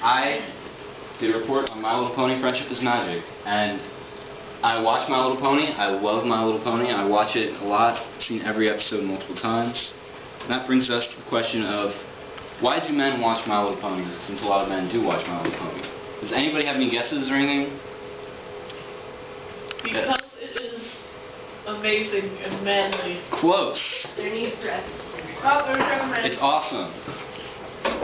I did a report on My Little Pony: Friendship is Magic, and I watch My Little Pony. I love My Little Pony. I watch it a lot. I've seen every episode multiple times. And that brings us to the question of, why do men watch My Little Pony, since a lot of men do watch My Little Pony? Does anybody have any guesses or anything? Because it is amazing and manly. Close. Their need for us. Oh, there's recommended. It's awesome.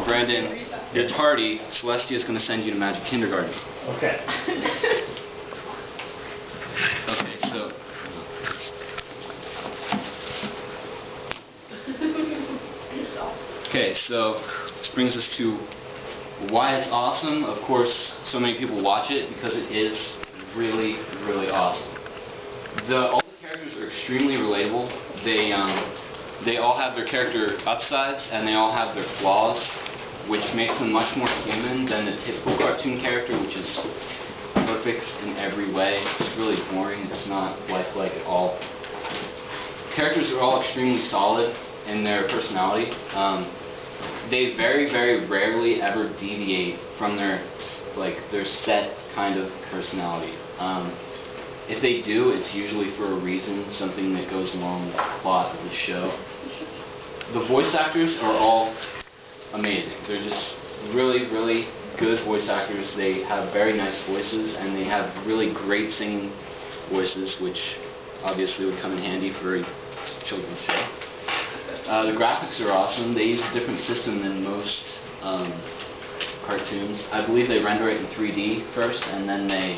Brandon, you're tardy. Celestia is going to send you to Magic Kindergarten. Okay. Okay, so... Okay, so this brings us to why it's awesome. Of course, so many people watch it because it is really, really awesome. All the characters are extremely relatable. They all have their character upsides and they all have their flaws, which makes them much more human than the typical cartoon character, which is perfect in every way. It's really boring. It's not lifelike at all. Characters are all extremely solid in their personality. They very, very rarely ever deviate from their set kind of personality. If they do, it's usually for a reason, something that goes along with the plot of the show. The voice actors are all amazing. They're just really, really good voice actors. They have very nice voices, and they have really great singing voices, which obviously would come in handy for a children's show. The graphics are awesome. They use a different system than most cartoons. I believe they render it in 3D first, and then they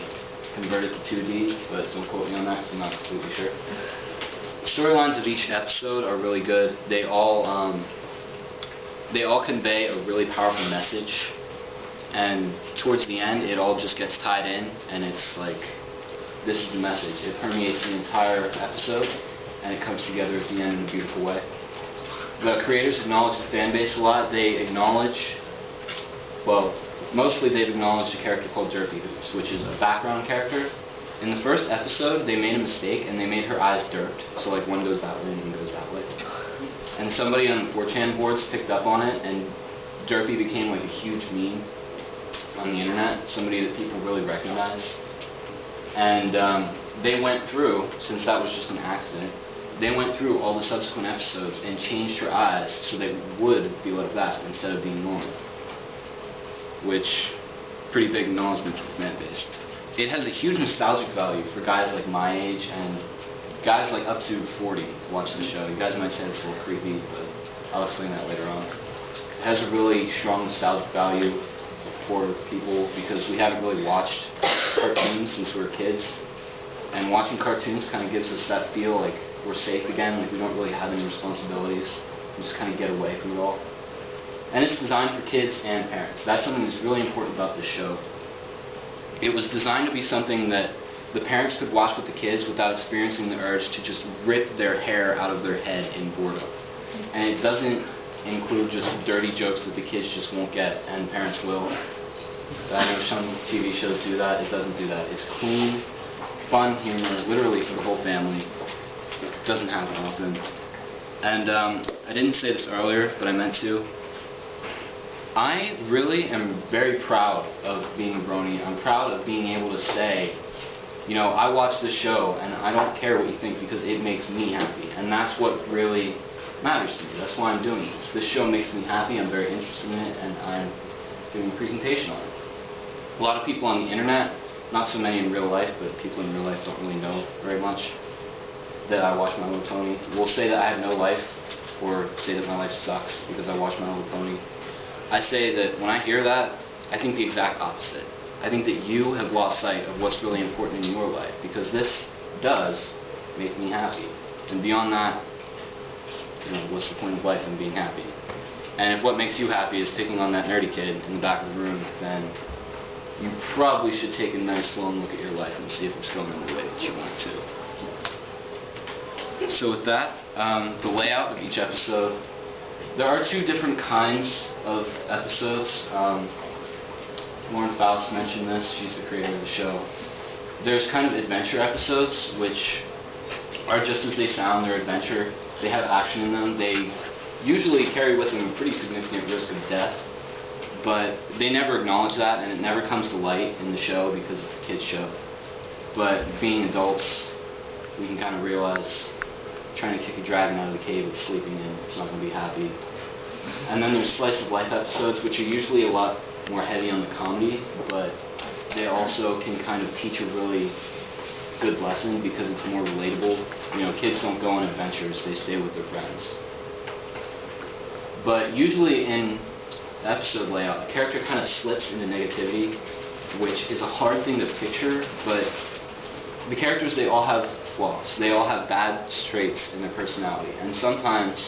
convert it to 2D, but don't quote me on that because I'm not completely sure. The storylines of each episode are really good. They all convey a really powerful message, and towards the end it all just gets tied in, and it's like, this is the message. It permeates the entire episode, and it comes together at the end in a beautiful way. The creators acknowledge the fan base a lot. They acknowledge, well, mostly they've acknowledged a character called Derpy Hoops, which is a background character. In the first episode, they made a mistake, and they made her eyes derped, so like one goes that way and one goes that way. And somebody on the 4chan boards picked up on it, and Derpy became like a huge meme on the internet, somebody that people really recognize. And they went through, since that was just an accident, they went through all the subsequent episodes and changed her eyes so they would be like that instead of being normal. Which, pretty big acknowledgement to the fan base. It has a huge nostalgic value for guys like my age and guys like up to 40 to watch the show. You guys might say it's a little creepy, but I'll explain that later on. It has a really strong nostalgic value for people because we haven't really watched cartoons since we were kids. And watching cartoons kind of gives us that feel like we're safe again, like we don't really have any responsibilities. We just kind of get away from it all. And it's designed for kids and parents. That's something that's really important about this show. It was designed to be something that the parents could watch with the kids without experiencing the urge to just rip their hair out of their head in boredom. And it doesn't include just dirty jokes that the kids just won't get, and parents will. I know some TV shows do that. It doesn't do that. It's clean, fun humor, literally for the whole family. It doesn't happen often. And I didn't say this earlier, but I meant to. I really am very proud of being a brony. I'm proud of being able to say, you know, I watch this show and I don't care what you think because it makes me happy. And that's what really matters to me. That's why I'm doing this. This show makes me happy. I'm very interested in it, and I'm doing a presentation on it. A lot of people on the internet, not so many in real life, but people in real life don't really know very much that I watch My Little Pony, will say that I have no life, or say that my life sucks because I watch My Little Pony. I say that when I hear that, I think the exact opposite. I think that you have lost sight of what's really important in your life, because this does make me happy. And beyond that, you know, what's the point of life in being happy? And if what makes you happy is picking on that nerdy kid in the back of the room, then you probably should take a nice long look at your life and see if it's going in the way that you want it to. So with that, the layout of each episode, there are two different kinds of episodes. Lauren Faust mentioned this. She's the creator of the show. There's kind of adventure episodes, which are just as they sound. They're adventure. They have action in them. They usually carry with them a pretty significant risk of death. But they never acknowledge that, and it never comes to light in the show because it's a kid's show. But being adults, we can kind of realize trying to kick a dragon out of the cave it's sleeping in, it's not going to be happy. And then there's slice of life episodes, which are usually a lot more heavy on the comedy, but they also can kind of teach a really good lesson because it's more relatable. You know, kids don't go on adventures, they stay with their friends. But usually in the episode layout, the character kind of slips into negativity, which is a hard thing to picture, but the characters, they all have flaws. They all have bad traits in their personality, and sometimes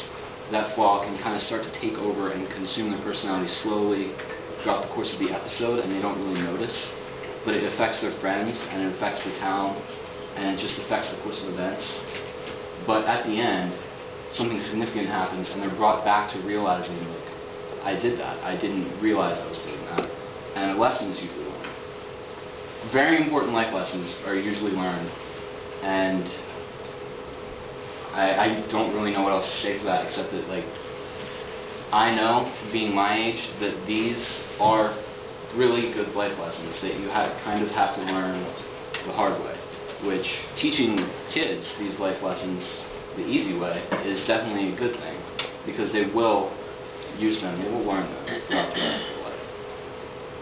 that flaw can kind of start to take over and consume their personality slowly throughout the course of the episode, and they don't really notice. But it affects their friends, and it affects the town, and it just affects the course of events. But at the end, something significant happens, and they're brought back to realizing, like, I did that. I didn't realize I was doing that. And a lesson is usually learned. Very important life lessons are usually learned, and I don't really know what else to say for that, except that, like, I know, being my age, that these are really good life lessons that you kind of have to learn the hard way, which teaching kids these life lessons the easy way is definitely a good thing, because they will use them, they will learn them throughout their life.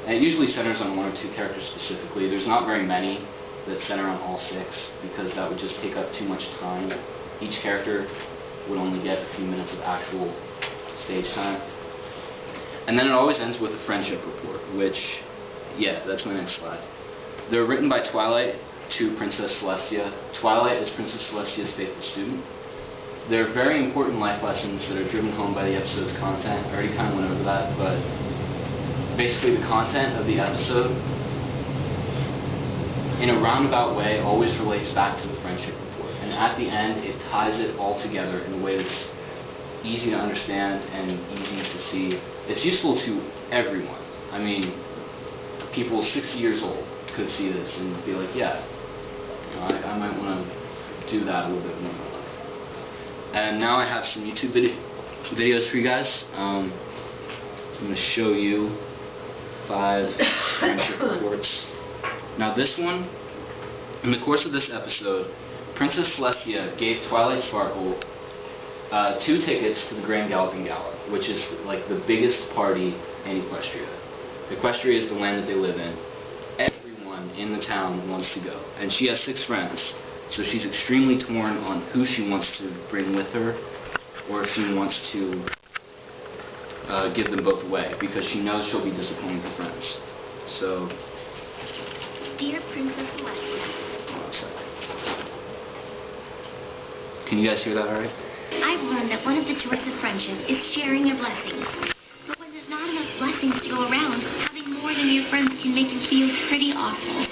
And it usually centers on one or two characters specifically. There's not very many that center on all six, because that would just take up too much time. Each character would only get a few minutes of actual stage time. And then it always ends with a friendship report, which, yeah, that's my next slide. They're written by Twilight to Princess Celestia. Twilight is Princess Celestia's faithful student. They're very important life lessons that are driven home by the episode's content. I already kind of went over that, but basically the content of the episode, in a roundabout way, always relates back to the friendship report. And at the end, it ties it all together in a way that's easy to understand and easy to see. It's useful to everyone. I mean, people 60 years old could see this and be like, yeah, you know, I might want to do that a little bit more in my life. And now I have some YouTube videos for you guys. I'm going to show you 5 friendship reports. Now this one, in the course of this episode, Princess Celestia gave Twilight Sparkle 2 tickets to the Grand Galloping Gala, which is like the biggest party in Equestria. Equestria is the land that they live in. Everyone in the town wants to go, and she has 6 friends, so she's extremely torn on who she wants to bring with her, or if she wants to give them both away, because she knows she'll be disappointing her friends. So, Dear Princess Celestia. Hold on a second. Can you guys hear that alright? I've learned that one of the joys of friendship is sharing your blessings. But when there's not enough blessings to go around, having more than your friends can make you feel pretty awful.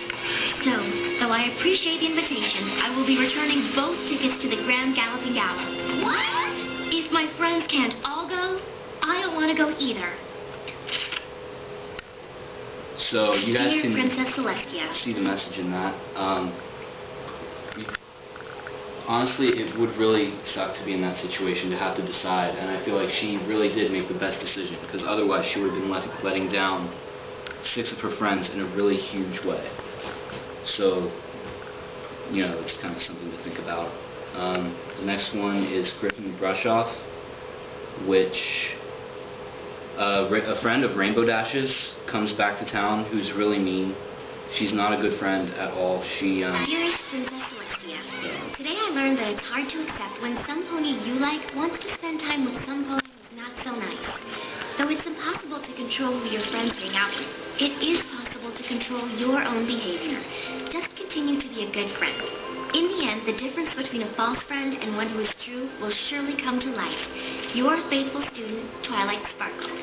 So, though I appreciate the invitation, I will be returning both tickets to the Grand Galloping Gala. What? If my friends can't all go, I don't want to go either. So you guys Dear can Princess Celestia. see the message in that. Honestly, it would really suck to be in that situation, to have to decide, and I feel like she really did make the best decision, because otherwise she would have been letting down 6 of her friends in a really huge way. So, you know, it's kind of something to think about. The next one is Griffin Brushoff, which a friend of Rainbow Dash's comes back to town who's really mean. She's not a good friend at all. Dearest Princess Celestia, today I learned that it's hard to accept when some pony you like wants to spend time with some pony who's not so nice. Though it's impossible to control who your friends hang out with, it is possible to control your own behavior. Just continue to be a good friend. In the end, the difference between a false friend and one who is true will surely come to light. Your faithful student, Twilight Sparkle.